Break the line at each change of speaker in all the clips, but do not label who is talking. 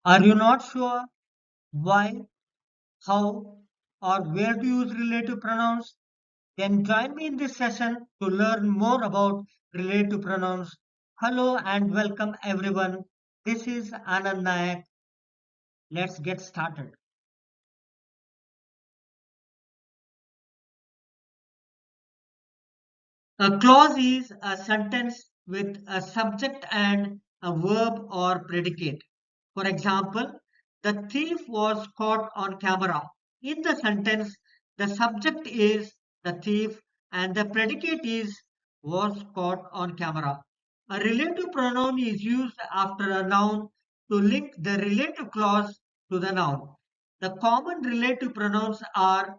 Are you not sure why, how, or where to use relative pronouns? Then join me in this session to learn more about relative pronouns. Hello and welcome everyone. This is Anand Nayak. Let's get started. A clause is a sentence with a subject and a verb or predicate. For example, the thief was caught on camera. In the sentence, the subject is the thief and the predicate is was caught on camera. A relative pronoun is used after a noun to link the relative clause to the noun. The common relative pronouns are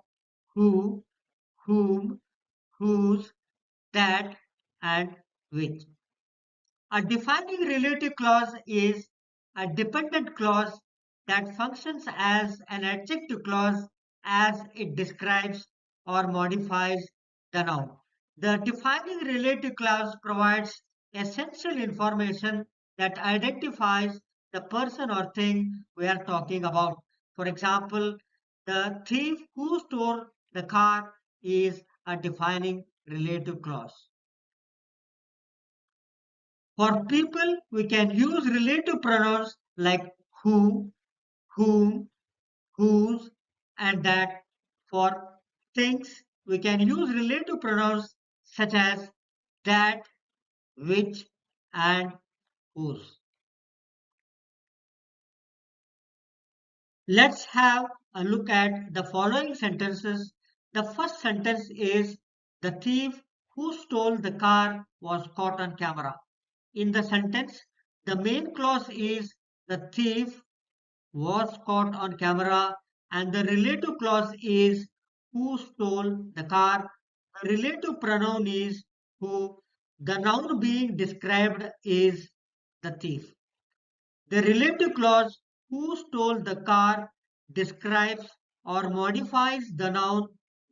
who, whom, whose, that, and which. A defining relative clause is a dependent clause that functions as an adjective clause as it describes or modifies the noun. The defining relative clause provides essential information that identifies the person or thing we are talking about. For example, the thief who stole the car is a defining relative clause. For people, we can use relative pronouns like who, whom, whose, and that. For things, we can use relative pronouns such as that, which, and whose. Let's have a look at the following sentences. The first sentence is the thief who stole the car was caught on camera. In the sentence, the main clause is the thief was caught on camera, and the relative clause is who stole the car. The relative pronoun is who. The noun being described is the thief. The relative clause who stole the car describes or modifies the noun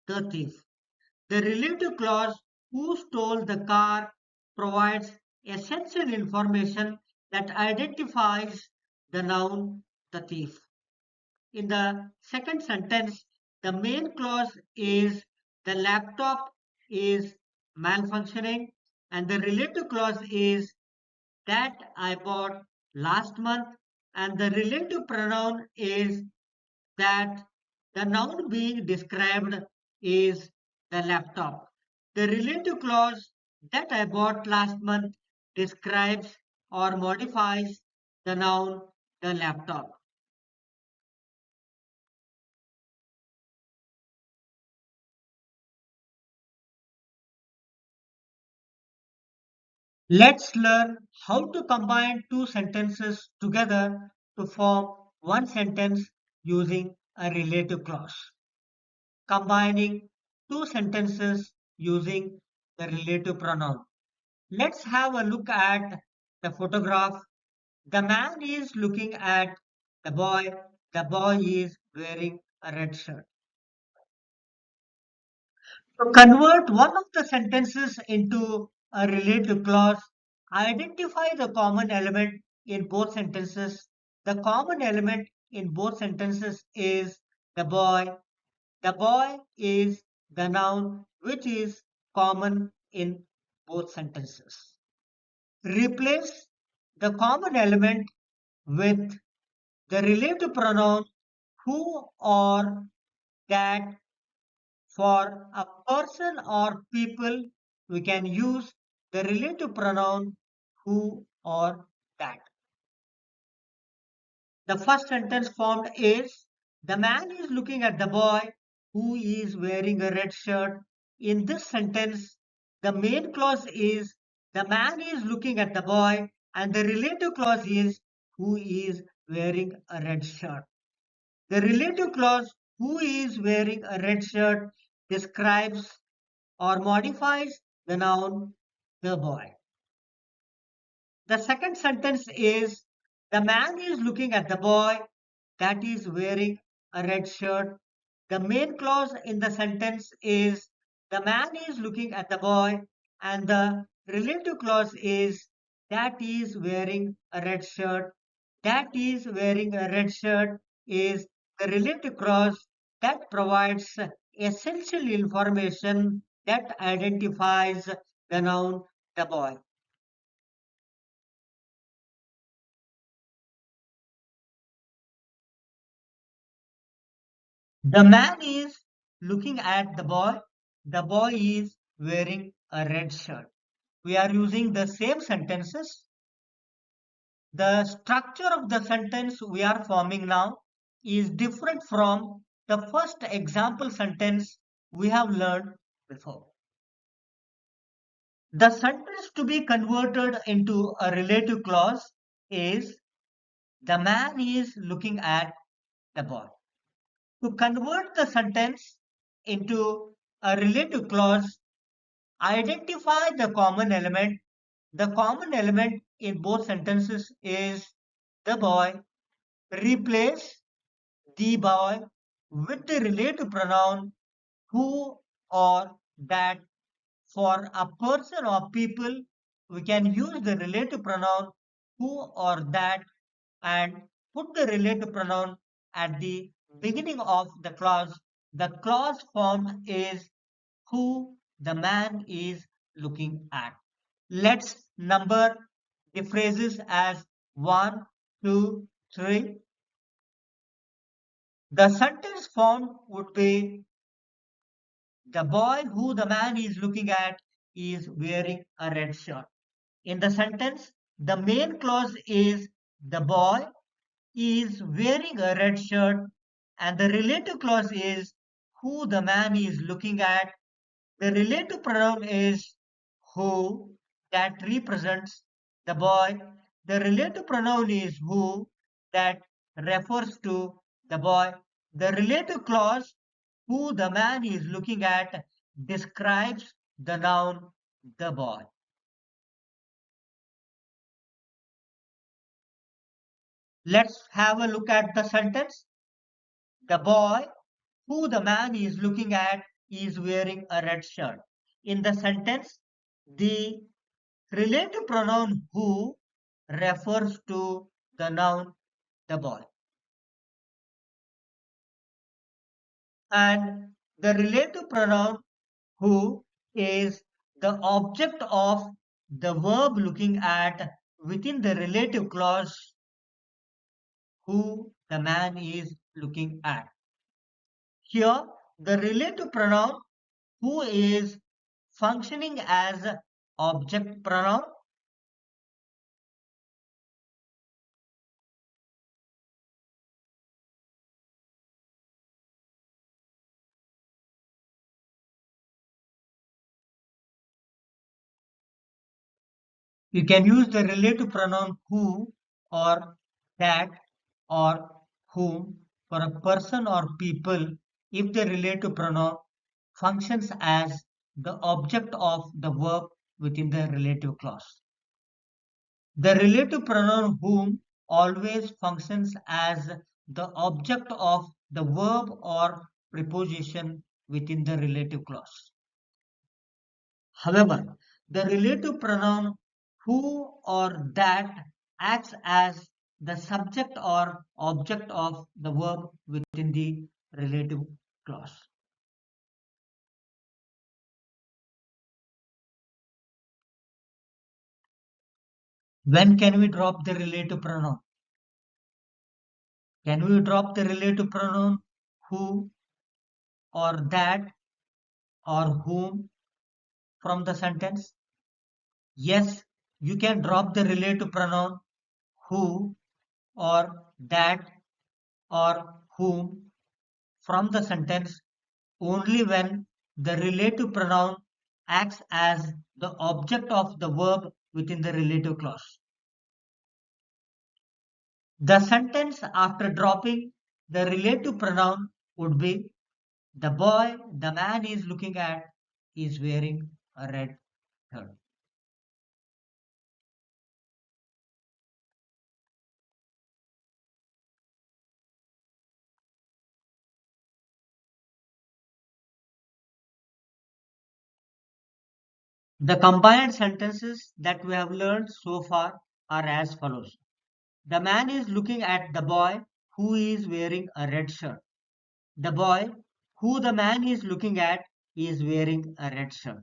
the thief. The relative clause who stole the car provides essential information that identifies the noun the thief. In the second sentence, the main clause is the laptop is malfunctioning, and the relative clause is that I bought last month, and the relative pronoun is that. The noun being described is the laptop. The relative clause that I bought last month describes or modifies the noun the laptop. Let's learn how to combine two sentences together to form one sentence using a relative clause. Combining two sentences using the relative pronoun. Let's have a look at the photograph. The man is looking at the boy. The boy is wearing a red shirt. To convert one of the sentences into a relative clause, identify the common element in both sentences. The common element in both sentences is the boy. The boy is the noun which is common in both sentences. Replace the common element with the relative pronoun who or that. For a person or people, we can use the relative pronoun who or that. The first sentence formed is the man is looking at the boy who is wearing a red shirt. In this sentence, the main clause is the man is looking at the boy, and the relative clause is who is wearing a red shirt. The relative clause who is wearing a red shirt describes or modifies the noun the boy. The second sentence is the man is looking at the boy that is wearing a red shirt. The main clause in the sentence is the man is looking at the boy, and the relative clause is that is wearing a red shirt. that is wearing a red shirt is the relative clause that provides essential information that identifies the noun the boy. The man is looking at the boy is wearing a red shirt. We are using the same sentences. The structure of the sentence we are forming now is different from the first example sentence we have learned before. The sentence to be converted into a relative clause is the man is looking at the boy. To convert the sentence into a relative clause, identify the common element. The common element in both sentences is the boy. Replace the boy with the relative pronoun who or that. For a person or people, we can use the relative pronoun who or that and put the relative pronoun at the beginning of the clause. The clause form is who the man is looking at. Let's number the phrases as one, two, three. The sentence form would be the boy who the man is looking at is wearing a red shirt. In the sentence, the main clause is the boy is wearing a red shirt, and the relative clause is who the man is looking at. The relative pronoun is who that represents the boy. The relative pronoun is who that refers to the boy. The relative clause who the man is looking at describes the noun the boy. Let's have a look at the sentence. The boy who the man is looking at is wearing a red shirt. In the sentence, the relative pronoun who refers to the noun the boy. And the relative pronoun who is the object of the verb looking at within the relative clause who the man is looking at. Here, the relative pronoun who is functioning as object pronoun. You can use the relative pronoun who or that or whom for a person or people if the relative pronoun functions as the object of the verb within the relative clause. The relative pronoun whom always functions as the object of the verb or preposition within the relative clause. However, the relative pronoun who or that acts as the subject or object of the verb within the relative clause. When can we drop the relative pronoun? Can we drop the relative pronoun who or that or whom from the sentence? Yes, you can drop the relative pronoun who or that or whom from the sentence only when the relative pronoun acts as the object of the verb within the relative clause. The sentence after dropping the relative pronoun would be the boy the man is looking at is wearing a red shirt. The combined sentences that we have learned so far are as follows. The man is looking at the boy who is wearing a red shirt. The boy who the man is looking at is wearing a red shirt.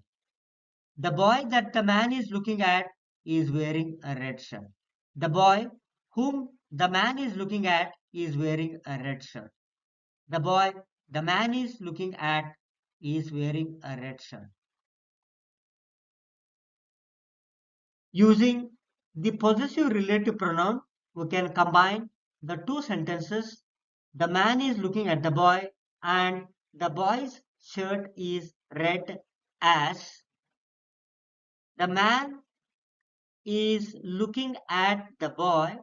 The boy that the man is looking at is wearing a red shirt. The boy whom the man is looking at is wearing a red shirt. The boy the man is looking at is wearing a red shirt. Using the possessive relative pronoun, we can combine the two sentences. The man is looking at the boy and the boy's shirt is red as the man is looking at the boy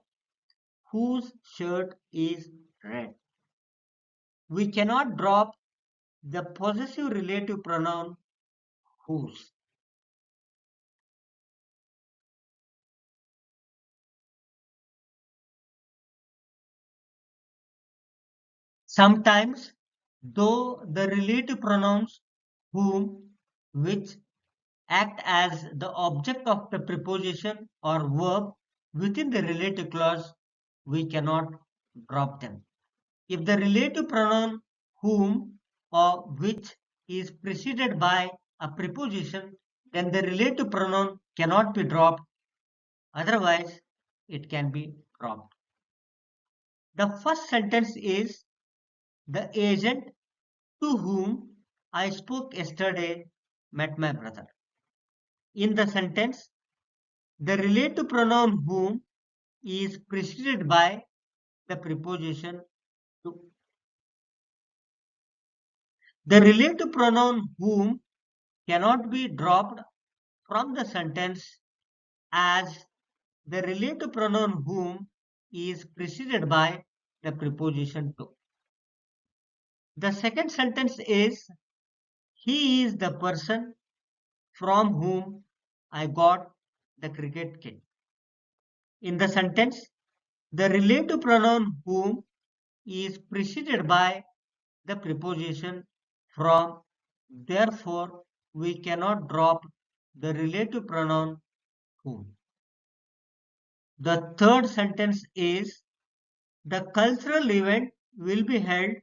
whose shirt is red. We cannot drop the possessive relative pronoun whose. Sometimes, though the relative pronouns whom, which act as the object of the preposition or verb within the relative clause, we cannot drop them. If the relative pronoun whom or which is preceded by a preposition, then the relative pronoun cannot be dropped, otherwise, it can be dropped. The first sentence is the agent to whom I spoke yesterday met my brother. In the sentence, the relative pronoun whom is preceded by the preposition to. The relative pronoun whom cannot be dropped from the sentence as the relative pronoun whom is preceded by the preposition to. The second sentence is he is the person from whom I got the cricket kit. In the sentence, the relative pronoun whom is preceded by the preposition from. Therefore, we cannot drop the relative pronoun whom. The third sentence is the cultural event will be held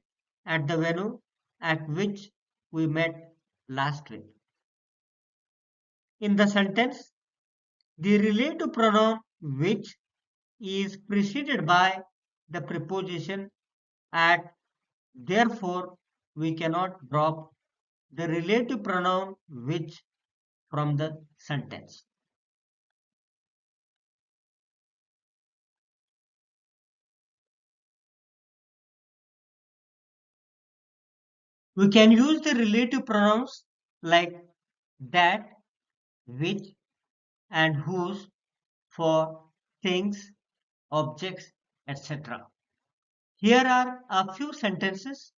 at the venue at which we met last week. In the sentence, the relative pronoun which is preceded by the preposition at. Therefore, we cannot drop the relative pronoun which from the sentence. We can use the relative pronouns like that, which, and whose for things, objects, etc. Here are a few sentences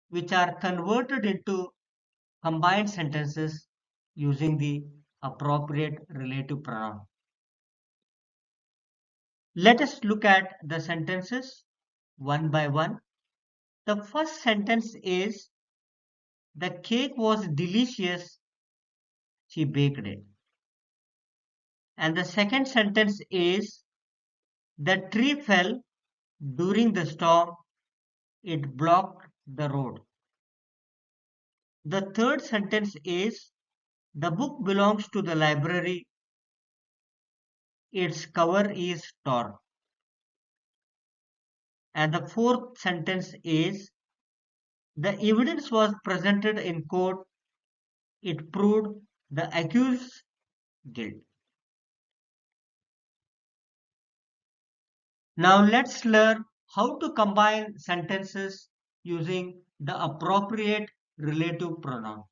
which are converted into combined sentences using the appropriate relative pronoun. Let us look at the sentences one by one. The first sentence is the cake was delicious, she baked it. And the second sentence is the tree fell during the storm, it blocked the road. The third sentence is the book belongs to the library, its cover is torn. And the fourth sentence is the evidence was presented in court, it proved the accused's guilt. Now let's learn how to combine sentences using the appropriate relative pronoun.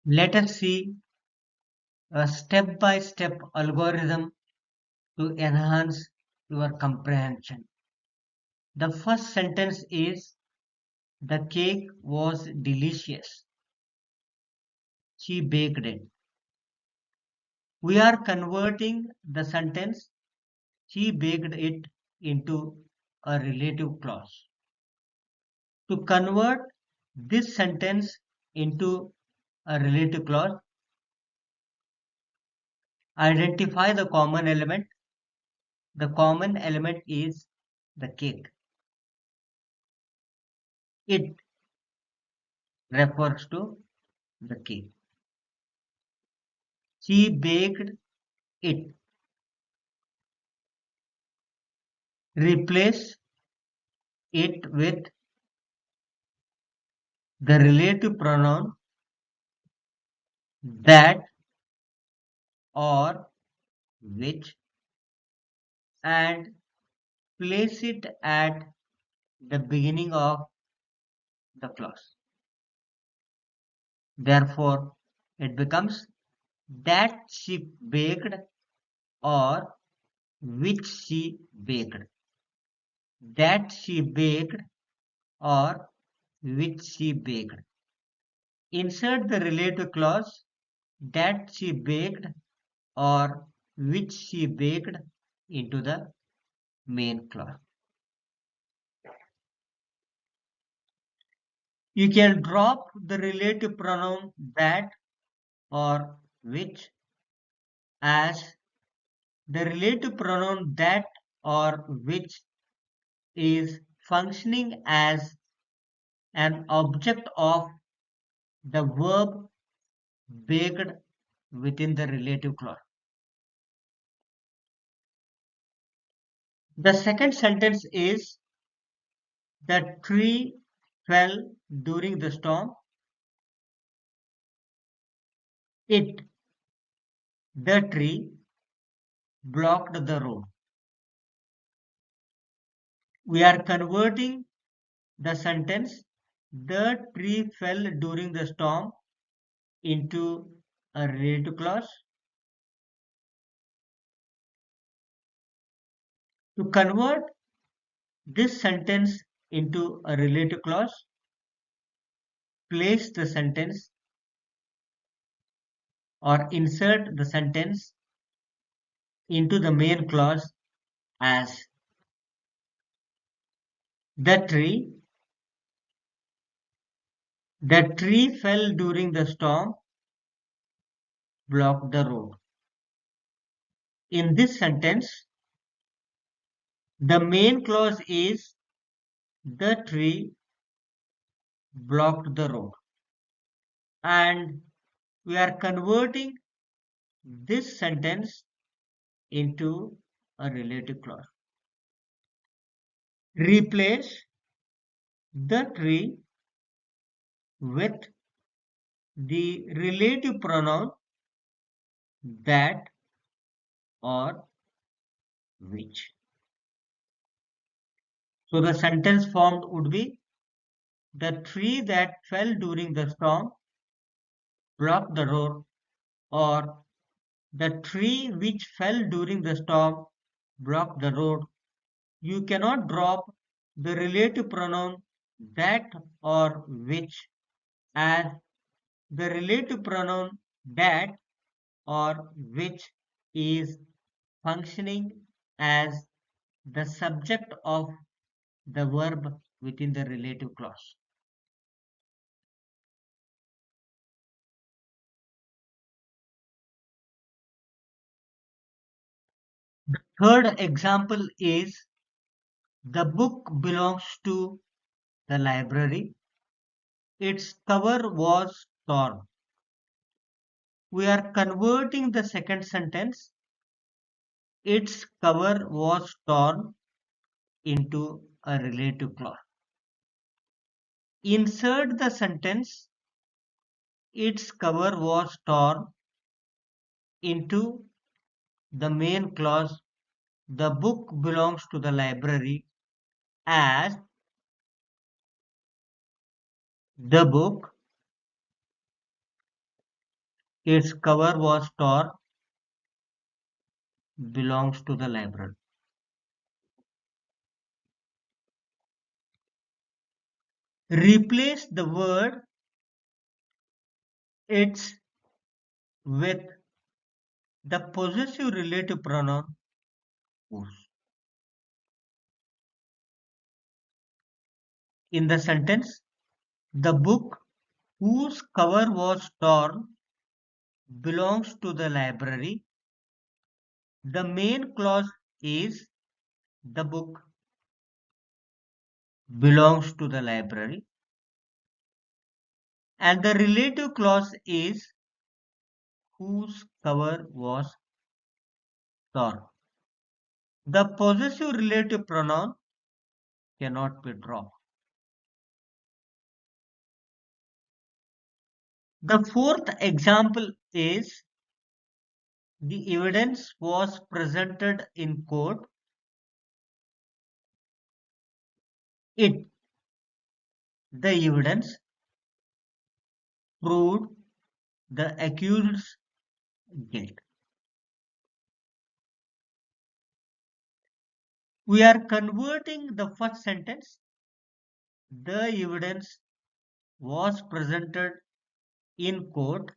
Let us see a step-by-step algorithm to enhance your comprehension. The first sentence is the cake was delicious. She baked it. We are converting the sentence she baked it into a relative clause. To convert this sentence into a relative clause, Identify the common element. The common element is the cake. It refers to the cake. She baked it. Replace it with the relative pronoun that or which and place it at the beginning of the clause. Therefore, it becomes that she baked or which she baked. That she baked or which she baked. Insert the relative clause that she baked or which she baked into the main clause. You can drop the relative pronoun that or which, as the relative pronoun that or which is functioning as an object of the verb baked within the relative clause. The second sentence is the tree fell during the storm. It, the tree, blocked the road. We are converting the sentence the tree fell during the storm into a relative clause. To convert this sentence into a relative clause, place the sentence or insert the sentence into the main clause as the tree fell during the storm, blocked the road. In this sentence, the main clause is the tree blocked the road, and we are converting this sentence into a relative clause. Replace the tree with the relative pronoun that or which. So the sentence formed would be the tree that fell during the storm blocked the road, or the tree which fell during the storm blocked the road. You cannot drop the relative pronoun that or which, as the relative pronoun that or which is functioning as the subject of the verb within the relative clause. The third example is the book belongs to the library. Its cover was torn. We are converting the second sentence. Its cover was torn into a relative clause. Insert the sentence. Its cover was torn into the main clause. The book belongs to the library, as the book, its cover was torn, belongs to the library. Replace the word its with the possessive relative pronoun whose. In the sentence, the book whose cover was torn belongs to the library. The main clause is the book belongs to the library, and the relative clause is whose cover was torn. The possessive relative pronoun cannot be dropped. The fourth example is the evidence was presented in court. It, the evidence, proved the accused's guilt. We are converting the first sentence, the evidence was presented in court,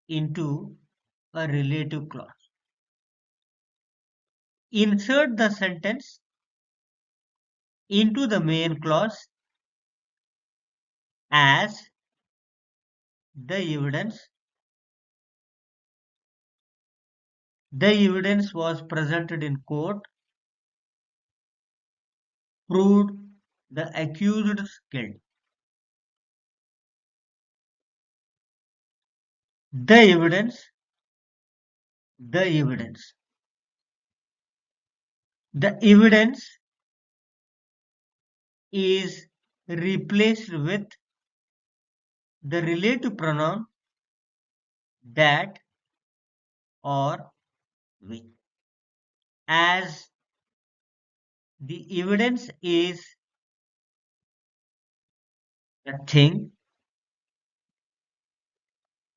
into a relative clause. Insert the sentence into the main clause as the evidence was presented in court, proved the accused's guilt. The evidence, the evidence. The evidence is replaced with the relative pronoun that or which. As the evidence is a thing,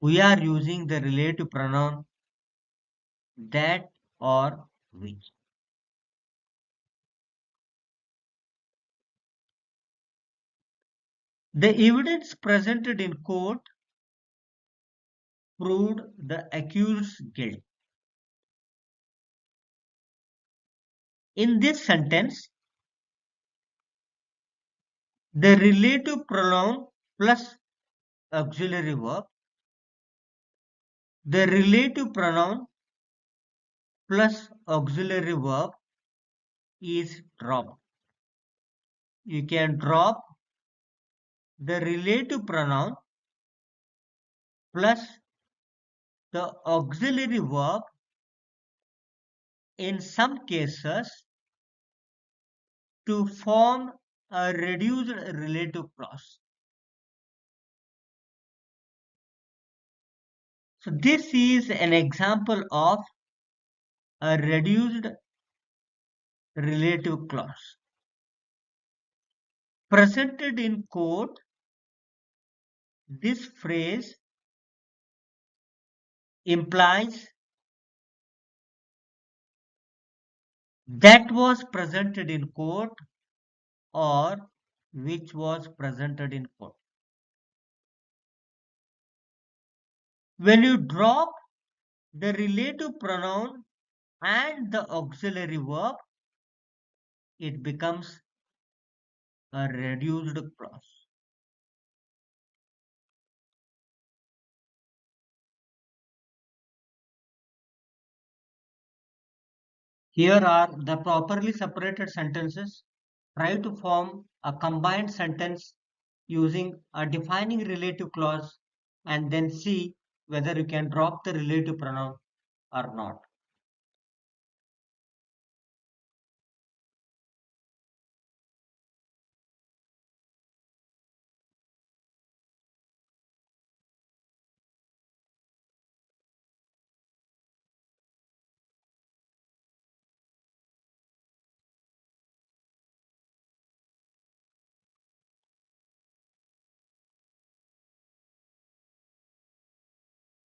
we are using the relative pronoun that or which. The evidence presented in court proved the accused's guilt. In this sentence, the relative pronoun plus auxiliary verb, the relative pronoun plus auxiliary verb is dropped. You can drop the relative pronoun plus the auxiliary verb in some cases to form a reduced relative clause. So this is an example of a reduced relative clause. Presented in court, this phrase implies that was presented in court or which was presented in court. When you drop the relative pronoun and the auxiliary verb, it becomes a reduced clause. Here are the properly separated sentences. Try to form a combined sentence using a defining relative clause and then see whether you can drop the relative pronoun or not.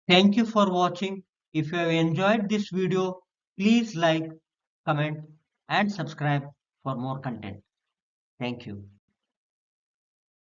Thank you for watching. If you have enjoyed this video, please like, comment and subscribe for more content. Thank you.